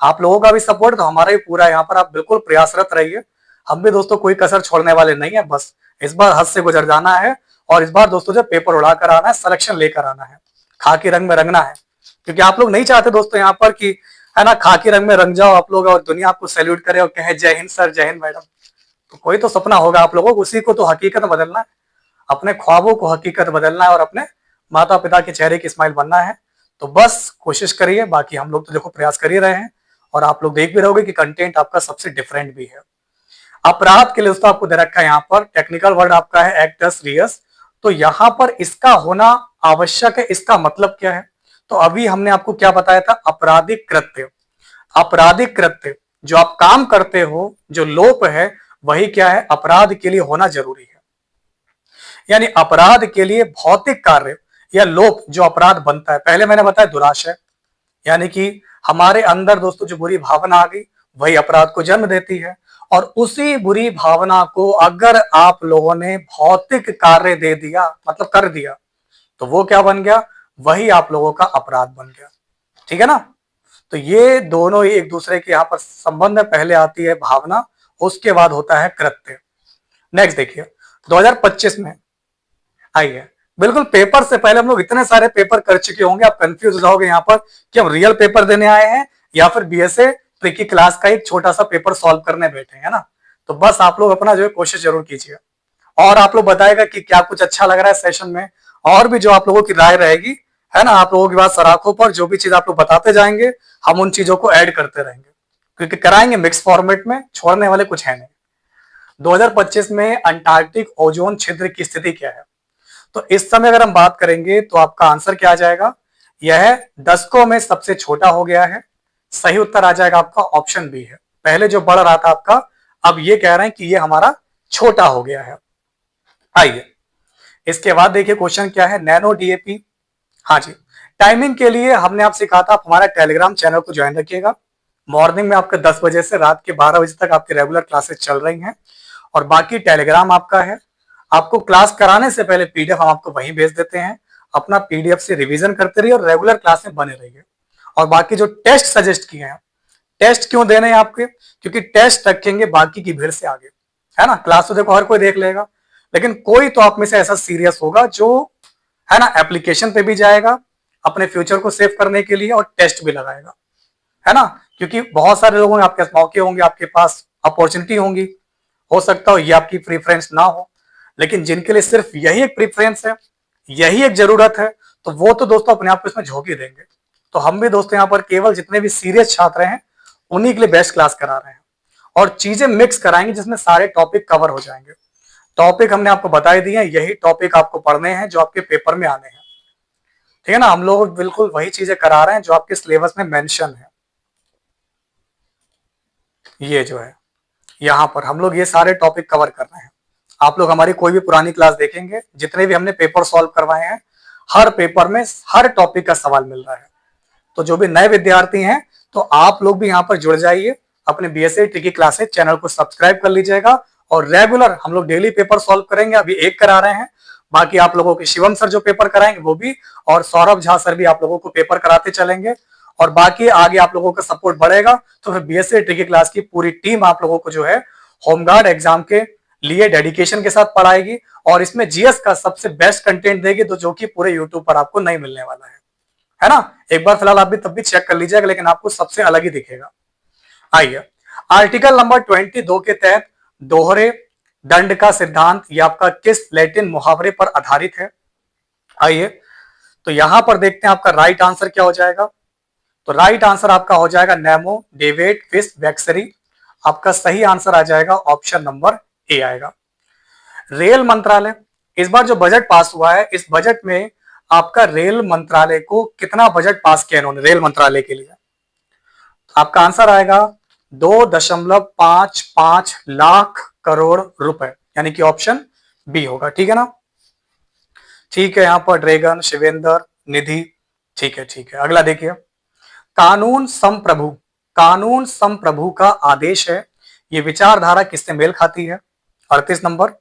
आप लोगों का भी सपोर्ट, तो हमारा भी पूरा यहाँ पर आप बिल्कुल प्रयासरत रहिए। हम भी दोस्तों कोई कसर छोड़ने वाले नहीं है, बस इस बार हद से गुजर जाना है और इस बार दोस्तों जो पेपर उड़ाकर आना है, सिलेक्शन लेकर आना है, खाकी रंग में रंगना है। क्योंकि आप लोग नहीं चाहते दोस्तों यहाँ पर कि है ना खाकी रंग में रंग जाओ आप लोग और दुनिया आपको सैल्यूट करे और कहे जय हिंद सर, जय हिंद मैडम। तो कोई तो सपना होगा आप लोगों को, उसी को तो हकीकत बदलना है, अपने ख्वाबों को हकीकत बदलना है और अपने माता पिता के चेहरे की स्माइल बनना है। तो बस कोशिश करिए, बाकी हम लोग तो देखो प्रयास कर ही रहे हैं और आप लोग देख भी रहोगे कि कंटेंट आपका सबसे डिफरेंट भी है। अपराध के लिए दोस्तों आपको दे रखा है यहाँ पर टेक्निकल वर्ड आपका है एक्टस रियस, तो यहाँ पर इसका होना आवश्यक है। इसका मतलब क्या है, तो अभी हमने आपको क्या बताया था, आपराधिक कृत्य। आपराधिक कृत्य जो आप काम करते हो, जो लोप है, वही क्या है, अपराध के लिए होना जरूरी है। यानी अपराध के लिए भौतिक कार्य या लोप जो अपराध बनता है, पहले मैंने बताया दुराशय, यानी कि हमारे अंदर दोस्तों जो बुरी भावना आ गई वही अपराध को जन्म देती है। और उसी बुरी भावना को अगर आप लोगों ने भौतिक कार्य दे दिया, मतलब कर दिया, तो वो क्या बन गया, वही आप लोगों का अपराध बन गया। ठीक है ना। तो ये दोनों ही एक दूसरे के यहाँ पर संबंध है, पहले आती है भावना, उसके बाद होता है कृत्य। नेक्स्ट देखिए 2025 में आइए, बिल्कुल पेपर से पहले हम लोग इतने सारे पेपर कर चुके होंगे, आप कंफ्यूज हो जाओगे यहाँ पर कि हम रियल पेपर देने आए हैं या फिर बीएसए ट्रिकी क्लास का एक छोटा सा पेपर सॉल्व करने बैठे हैं, ना। तो बस आप लोग अपना जो है कोशिश जरूर कीजिए और आप लोग बताएगा कि क्या कुछ अच्छा लग रहा है सेशन में, और भी जो आप लोगों की राय रहेगी, है ना, आप लोगों की बात सराखों पर, जो भी चीज आप लोग बताते जाएंगे हम उन चीजों को ऐड करते रहेंगे, क्योंकि कराएंगे मिक्स फॉर्मेट में, छोड़ने वाले कुछ है नहीं। 2025 में अंटार्कटिक ओजोन छिद्र की स्थिति क्या है, तो इस समय अगर हम बात करेंगे तो आपका आंसर क्या आ जाएगा, यह दशकों में सबसे छोटा हो गया है। सही उत्तर आ जाएगा आपका ऑप्शन बी है। पहले जो बढ़ रहा था आपका, अब ये कह रहे हैं कि ये हमारा छोटा हो गया है। आइए इसके बाद देखिए क्वेश्चन क्या है, नैनो डीएपी। हाँ जी, टाइमिंग के लिए हमने आपसे कहा था आप हमारा टेलीग्राम चैनल को ज्वाइन रखिएगा। मॉर्निंग में आपका 10 बजे से रात के 12 बजे तक आपकी रेगुलर क्लासेस चल रही हैं और बाकी टेलीग्राम आपका है। आपको क्लास कराने से पहले पीडीएफ हम आपको वहीं भेज देते हैं, अपना पीडीएफ से रिवीजन करते रहिए और रेगुलर क्लास में बने रहिए। और बाकी जो टेस्ट सजेस्ट किए हैं, टेस्ट क्यों देने हैं आपके, क्योंकि टेस्ट रखेंगे बाकी की भीड़ से आगे, है ना। क्लास तो देखो हर कोई देख लेगा, लेकिन कोई तो आप में से ऐसा सीरियस होगा जो, है ना, एप्लीकेशन पे भी जाएगा अपने फ्यूचर को सेव करने के लिए और टेस्ट भी लगाएगा, है ना। क्योंकि बहुत सारे लोगों के आपके पास मौके होंगे, आपके पास अपॉर्चुनिटी होंगी, हो सकता हो ये आपकी प्रीफरेंस ना हो, लेकिन जिनके लिए सिर्फ यही एक प्रीफरेंस है, यही एक जरूरत है, तो वो तो दोस्तों अपने आप को इसमें झोंक ही देंगे। तो हम भी दोस्तों यहाँ पर केवल जितने भी सीरियस छात्र हैं उन्हीं के लिए बेस्ट क्लास करा रहे हैं और चीजें मिक्स कराएंगे जिसमें सारे टॉपिक कवर हो जाएंगे। टॉपिक हमने आपको बता ही दिए हैं, यही टॉपिक आपको पढ़ने हैं जो आपके पेपर में आने हैं, ठीक है ना। हम लोग बिल्कुल वही चीजें करा रहे हैं जो आपके सिलेबस में मेंशन है। ये जो है यहाँ पर हम लोग ये सारे टॉपिक कवर कर रहे हैं। आप लोग हमारी कोई भी पुरानी क्लास देखेंगे, जितने भी हमने पेपर सॉल्व करवाए हैं, हर पेपर में हर टॉपिक का सवाल मिल रहा है। तो जो भी नए विद्यार्थी हैं तो आप लोग भी यहाँ पर जुड़ जाइए, अपने बीएससी ट्रिकी क्लासेस चैनल को सब्सक्राइब कर लीजिएगा और रेगुलर हम लोग डेली पेपर सॉल्व करेंगे। अभी एक करा रहे हैं, बाकी आप लोगों के शिवम सर जो पेपर कराएंगे वो भी, और सौरभ झा सर भी आप लोगों को पेपर कराते चलेंगे। और बाकी आगे आप लोगों का सपोर्ट बढ़ेगा तो फिर बीएससी ट्रिकी क्लास की पूरी टीम आप लोगों को जो है होमगार्ड एग्जाम के लिए डेडिकेशन के साथ पढ़ाएगी और इसमें जीएस का सबसे बेस्ट कंटेंट देगी, तो जो कि पूरे यूट्यूब पर आपको नहीं मिलने वाला है ना। एक बार फिलहाल आप भी तब भी चेक कर लीजिएगा, लेकिन आपको सबसे अलग ही दिखेगा। आइए, आर्टिकल नंबर 22 के तहत दोहरे दंड का सिद्धांत ये आपका किस लैटिन मुहावरे पर आधारित है। आइए तो यहां पर देखते हैं आपका राइट आंसर क्या हो जाएगा। तो राइट आंसर आपका हो जाएगा नेमो डेविड फिश वैक्सरी। आपका सही आंसर आ जाएगा ऑप्शन नंबर ए आएगा। रेल मंत्रालय, इस बार जो बजट पास हुआ है, इस बजट में आपका रेल मंत्रालय को कितना बजट पास किया इन्होंने रेल मंत्रालय के लिए। आपका आंसर आएगा 2.55 लाख करोड़ रुपए, यानी कि ऑप्शन बी होगा, ठीक है ना। ठीक है, यहां पर ड्रैगन शिवेंद्र निधि, ठीक है ठीक है। अगला देखिए, कानून संप्रभु, कानून संप्रभु का आदेश है, ये विचारधारा किससे मेल खाती है। 38 नंबर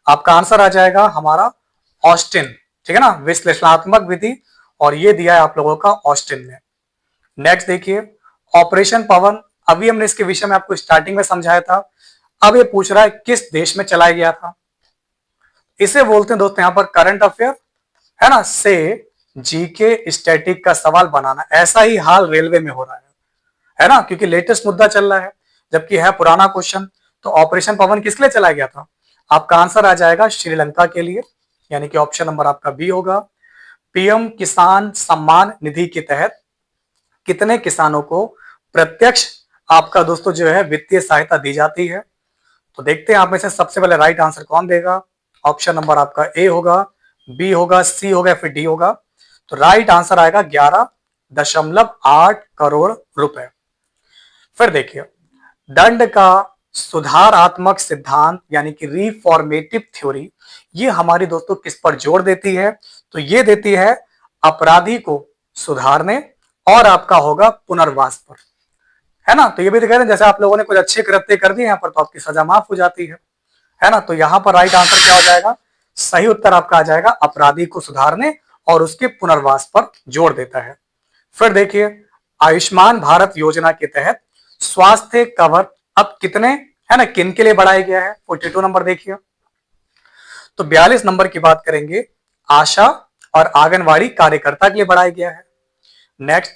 आपका आंसर आ जाएगा हमारा ऑस्टिन, ठीक है ना, विश्लेषणात्मक विधि, और ये दिया है आप लोगों का ऑस्टिन ने। नेक्स्ट देखिए, ऑपरेशन पवन, अभी हमने इसके विषय में आपको स्टार्टिंग में समझाया था। अब ये पूछ रहा है किस देश में चलाया गया था। इसे बोलते हैं दोस्तों यहाँ पर करंट अफेयर, है ना, से जीके स्टैटिक का सवाल बनाना। ऐसा ही हाल रेलवे में हो रहा है ना, क्योंकि लेटेस्ट मुद्दा चल रहा है जबकि है पुराना क्वेश्चन। तो ऑपरेशन पवन किस लिए चलाया गया था। आपका आंसर आ जाएगा श्रीलंका के लिए, यानी कि ऑप्शन नंबर आपका बी होगा। पीएम किसान सम्मान निधि के तहत कितने किसानों को प्रत्यक्ष आपका दोस्तों जो है वित्तीय सहायता दी जाती है। तो देखते हैं आप में से सबसे पहले राइट आंसर कौन देगा। ऑप्शन नंबर आपका ए होगा, बी होगा, सी होगा, फिर डी होगा। तो राइट आंसर आएगा 11.8 करोड़ रुपए। फिर देखिए, दंड का सुधारात्मक सिद्धांत यानी कि रिफॉर्मेटिव थ्योरी, ये हमारी दोस्तों किस पर जोर देती है। तो ये देती है अपराधी को सुधारने और आपका होगा पुनर्वास पर, है ना। तो ये भी कहते हैं जैसे आप लोगों ने कुछ अच्छे कृत्य कर दिए यहाँ पर तो आपकी सजा माफ हो जाती है ना। तो यहाँ पर राइट आंसर क्या हो जाएगा, सही उत्तर आपका आ जाएगा अपराधी को सुधारने और उसके पुनर्वास पर जोर देता है। फिर देखिए, आयुष्मान भारत योजना के तहत स्वास्थ्य कवर अब कितने, है ना, किन के लिए बढ़ाया गया है। 42 नंबर देखिए। तो 42 नंबर की बात करेंगे, आशा और आंगनवाड़ी कार्यकर्ता के लिए बढ़ाया गया है। नेक्स्ट,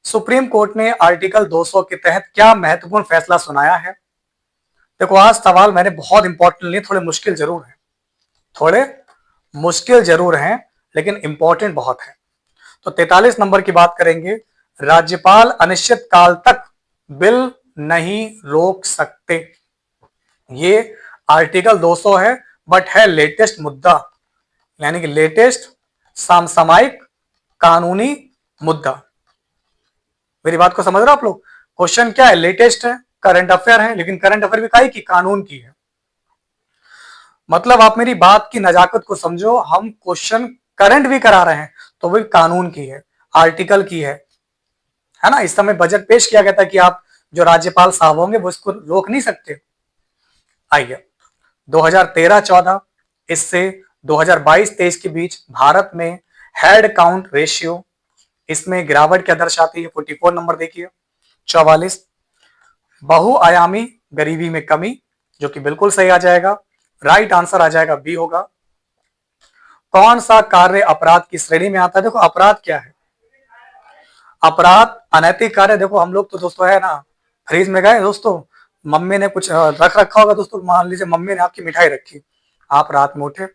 सुप्रीम कोर्ट ने आर्टिकल 200 के तहत क्या महत्वपूर्ण फैसला सुनाया है। देखो आज सवाल मैंने बहुत इंपॉर्टेंट लिए, थोड़े मुश्किल जरूर है, थोड़े मुश्किल जरूर हैं, लेकिन इंपॉर्टेंट बहुत है। तो 43 नंबर की बात करेंगे, राज्यपाल अनिश्चित काल तक बिल नहीं रोक सकते। ये आर्टिकल 200 है, बट है लेटेस्ट मुद्दा, यानी कि लेटेस्ट समसामयिक कानूनी मुद्दा। मेरी बात को समझ रहे हो आप लोग। क्वेश्चन क्या है, लेटेस्ट है, करंट अफेयर है, लेकिन करंट अफेयर भी काहे की, कानून की है। मतलब आप मेरी बात की नजाकत को समझो, हम क्वेश्चन करंट भी करा रहे हैं तो वही कानून की है, आर्टिकल की है ना। इस समय बजट पेश किया गया था कि आप जो राज्यपाल साहब होंगे वो इसको रोक नहीं सकते। आइए, 2013-14 इससे 2022-23 के बीच भारत में हेड काउंट रेशियो इसमें गिरावट क्या दर्शाती है? 44 नंबर देखिए। 44, बहुआयामी गरीबी में कमी, जो कि बिल्कुल सही आ जाएगा। राइट आंसर आ जाएगा बी होगा। कौन सा कार्य अपराध की श्रेणी में आता है? देखो अपराध क्या है? अपराध अनैतिक कार्य। देखो हम लोग तो दोस्तों है ना, फ्रिज में गए दोस्तों, मम्मी ने कुछ रख रखा होगा दोस्तों, मान लीजिए मम्मी ने आपकी मिठाई रखी, आप रात में उठे,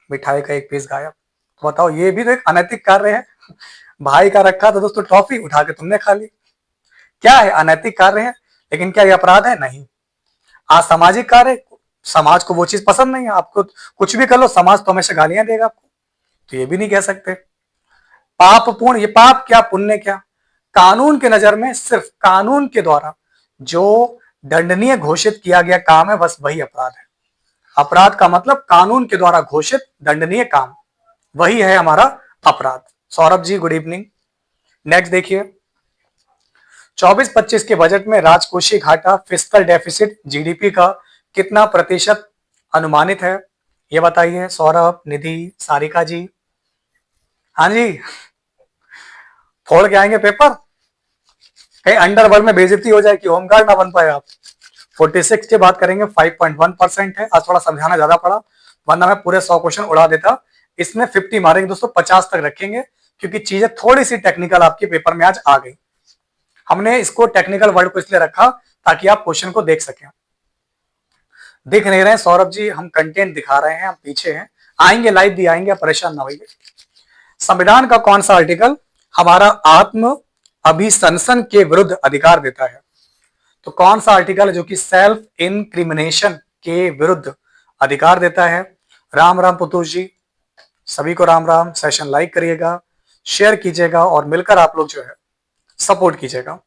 मिठाई का एक पीस गायब, तो बताओ ये भी तो एक अनैतिक कार्य है। भाई का रखा तो दोस्तों टॉफी उठा के तुमने खा ली, क्या है? अनैतिक कार्य है। लेकिन क्या ये अपराध है? नहीं। असामाजिक कार्य, समाज को वो चीज पसंद नहीं है, आपको कुछ भी कर लो समाज तो हमेशा गालियां देगा आपको, तो ये भी नहीं कह सकते। पाप पूर्ण, ये पाप क्या पुण्य क्या? कानून के नजर में सिर्फ कानून के द्वारा जो दंडनीय घोषित किया गया काम है, बस वही अपराध है। अपराध का मतलब कानून के द्वारा घोषित दंडनीय काम, वही है हमारा अपराध। Saurabh ji good evening. Next देखिए, 24-25 के बजट में राजकोषीय घाटा फिस्कल डेफिसिट जीडीपी का कितना प्रतिशत अनुमानित है? ये बताइए सौरभ, निधि, सारिका जी। हाँ जी, फोड़ के आएंगे पेपर, कहीं अंडरवर्ल्ड में बेइज्जती हो जाए कि होमगार्ड ना बन पाए आप। 46 की बात करेंगे, 5.1% है। आज थोड़ा समझाना ज्यादा पड़ा, वरना मैं पूरे 100 क्वेश्चन उड़ा देता। इसमें 50 मारेंगे दोस्तों, 50 तक रखेंगे, क्योंकि चीजें थोड़ी सी टेक्निकल आपके पेपर में आज आ गई। हमने इसको टेक्निकल वर्ड को इसलिए रखा ताकि आप क्वेश्चन को देख सकें। दिख नहीं रहे सौरभ जी, हम कंटेंट दिखा रहे हैं, हम पीछे हैं, आएंगे लाइव भी आएंगे, परेशान ना होइए। संविधान का कौन सा आर्टिकल हमारा आत्म अभिशंसन के विरुद्ध अधिकार देता है? तो कौन सा आर्टिकल है जो कि सेल्फ इनक्रिमिनेशन के विरुद्ध अधिकार देता है? राम राम पुतुष जी, सभी को राम राम। सेशन लाइक करिएगा, शेयर कीजिएगा और मिलकर आप लोग जो है सपोर्ट कीजिएगा।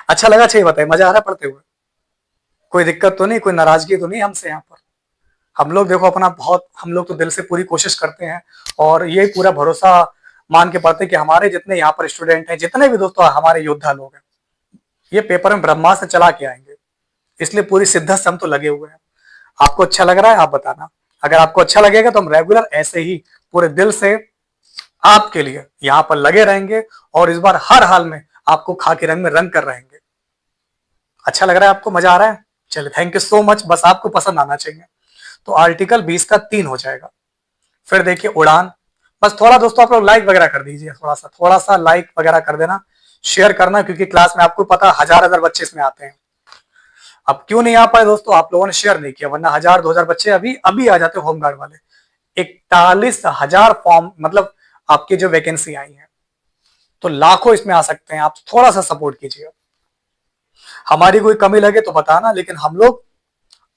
अच्छा लगा? चाहिए बताइए, मजा आ रहा है पढ़ते हुए? कोई दिक्कत तो नहीं, कोई नाराजगी तो नहीं हमसे? यहाँ पर हम लोग देखो अपना बहुत, हम लोग तो दिल से पूरी कोशिश करते हैं और ये पूरा भरोसा मान के पढ़ते हैं कि हमारे जितने यहाँ पर स्टूडेंट हैं, जितने भी दोस्तों हमारे योद्धा लोग हैं, ये पेपर में ब्रह्मास्त्र चला के आएंगे, इसलिए पूरी शिद्दत से हम तो लगे हुए हैं। आपको अच्छा लग रहा है? आप बताना। अगर आपको अच्छा लगेगा तो हम रेगुलर ऐसे ही पूरे दिल से आपके लिए यहाँ पर लगे रहेंगे और इस बार हर हाल में आपको खाकी रंग में रंग कर रहेंगे। अच्छा लग रहा है आपको? मजा आ रहा है? चलिए, थैंक यू सो मच। बस आपको पसंद आना चाहिए। तो आर्टिकल 20 का 3 हो जाएगा। फिर देखिए उड़ान, बस थोड़ा दोस्तों आप लोग लाइक वगैरह कर दीजिए, थोड़ा सा लाइक वगैरह कर देना, शेयर करना, क्योंकि क्लास में आपको पता हजार बच्चे इसमें आते हैं। अब क्यों नहीं आ पाए दोस्तों? आप लोगों ने शेयर नहीं किया, वरना 1000-2000 बच्चे अभी अभी आ जाते होमगार्ड वाले। 41,000 फॉर्म, मतलब आपकी जो वैकेंसी आई है, तो लाखों इसमें आ सकते हैं। आप थोड़ा सा सपोर्ट कीजिए, हमारी कोई कमी लगे तो बताना, लेकिन हम लोग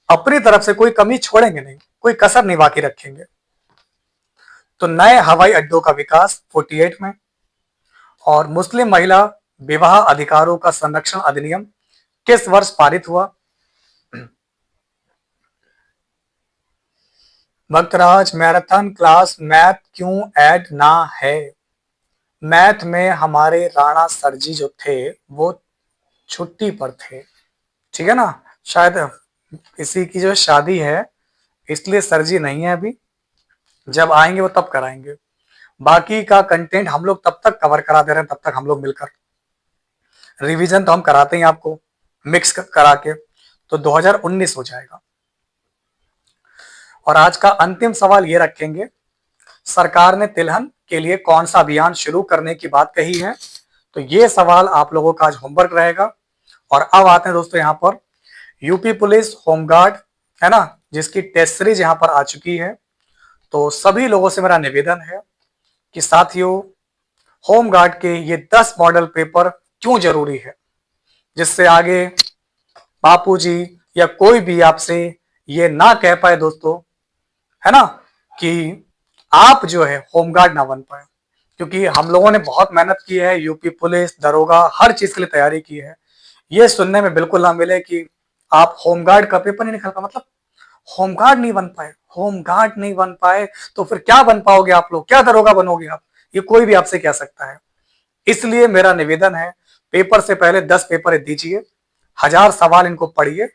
अपनी तरफ से कोई कमी छोड़ेंगे नहीं, कोई कसर नहीं बाकी रखेंगे। तो नए हवाई अड्डों का विकास 48 में, और मुस्लिम महिला विवाह अधिकारों का संरक्षण अधिनियम किस वर्ष पारित हुआ? भक्तराज, मैराथन क्लास मैथ क्यों ऐड ना है? मैथ में हमारे राणा सर जी जो थे वो छुट्टी पर थे, ठीक है ना, शायद किसी की जो शादी है इसलिए सर जी नहीं है अभी, जब आएंगे वो तब कराएंगे। बाकी का कंटेंट हम लोग तब तक कवर करा दे रहे हैं, तब तक हम लोग मिलकर रिवीजन तो हम कराते हैं आपको मिक्स करा के, तो 2019 हो जाएगा। और आज का अंतिम सवाल ये रखेंगे, सरकार ने तिलहन के लिए कौन सा अभियान शुरू करने की बात कही है? तो ये सवाल आप लोगों का आज होमवर्क रहेगा। और अब आते हैं दोस्तों यहाँ पर यूपी पुलिस होमगार्ड, है ना, जिसकी टेस्ट सीरीज यहाँ पर आ चुकी है। तो सभी लोगों से मेरा निवेदन है कि साथियों, होमगार्ड के ये 10 मॉडल पेपर क्यों जरूरी है, जिससे आगे बापूजी या कोई भी आपसे ये ना कह पाए दोस्तों, है ना, कि आप जो है होमगार्ड ना बन पाए। क्योंकि हम लोगों ने बहुत मेहनत की है, यूपी पुलिस, दरोगा, हर चीज के लिए तैयारी की है। ये सुनने में बिल्कुल ना मिले कि आप होमगार्ड का पेपर नहीं निकल पाए, मतलब होमगार्ड नहीं बन पाए। होमगार्ड नहीं बन पाए तो फिर क्या बन पाओगे आप लोग? क्या दरोगा बनोगे आप? ये कोई भी आपसे कह सकता है। इसलिए मेरा निवेदन है, पेपर से पहले 10 पेपर दीजिए, 1000 सवाल इनको पढ़िए,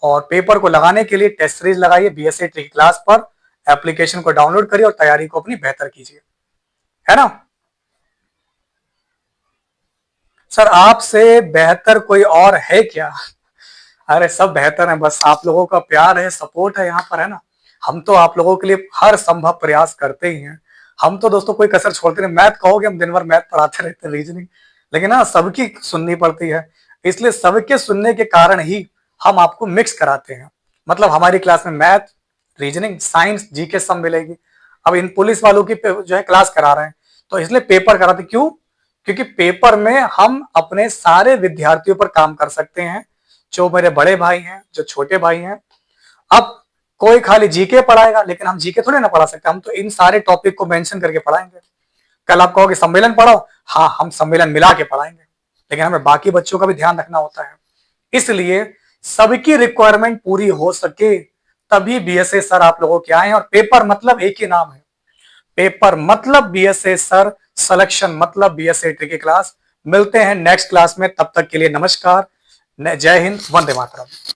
और पेपर को लगाने के लिए टेस्ट सीरीज लगाइए बीएससी ट्रिक क्लास पर, एप्लीकेशन को डाउनलोड करिए और तैयारी को अपनी बेहतर कीजिए, है ना। सर आपसे बेहतर कोई और है क्या? अरे सब बेहतर है, बस आप लोगों का प्यार है, सपोर्ट है यहाँ पर, है ना। हम तो आप लोगों के लिए हर संभव प्रयास करते ही हैं। हम तो दोस्तों कोई कसर छोड़ते नहीं। मैथ कहोगे हम दिन भर मैथ पढ़ाते रहते हैं, रीजनिंग, लेकिन ना सबकी सुननी पड़ती है। इसलिए सबके सुनने के कारण ही हम आपको मिक्स कराते हैं। मतलब हमारी क्लास में मैथ, रीजनिंग, साइंस, जीके सब मिलेगी। अब इन पुलिस वालों की जो है क्लास करा रहे हैं, तो इसलिए पेपर कराते। क्यों? क्योंकि पेपर में हम अपने सारे विद्यार्थियों पर काम कर सकते हैं, जो मेरे बड़े भाई हैं, जो छोटे भाई हैं। अब कोई खाली जीके पढ़ाएगा, लेकिन हम जीके थोड़ी ना पढ़ा सकते, हम तो इन सारे टॉपिक को मेंशन करके पढ़ाएंगे। कल आप कहोगे सम्मेलन पढ़ाओ, हाँ हम सम्मेलन मिला के पढ़ाएंगे, लेकिन हमें बाकी बच्चों का भी ध्यान रखना होता है। इसलिए सबकी रिक्वायरमेंट पूरी हो सके तभी बीएसए सर आप लोगों के आए हैं। और पेपर मतलब एक ही नाम है, पेपर मतलब बीएसए सर, सिलेक्शन मतलब बीएसए की क्लास। मिलते हैं नेक्स्ट क्लास में, तब तक के लिए नमस्कार, जय हिंद, वंदे मातरम।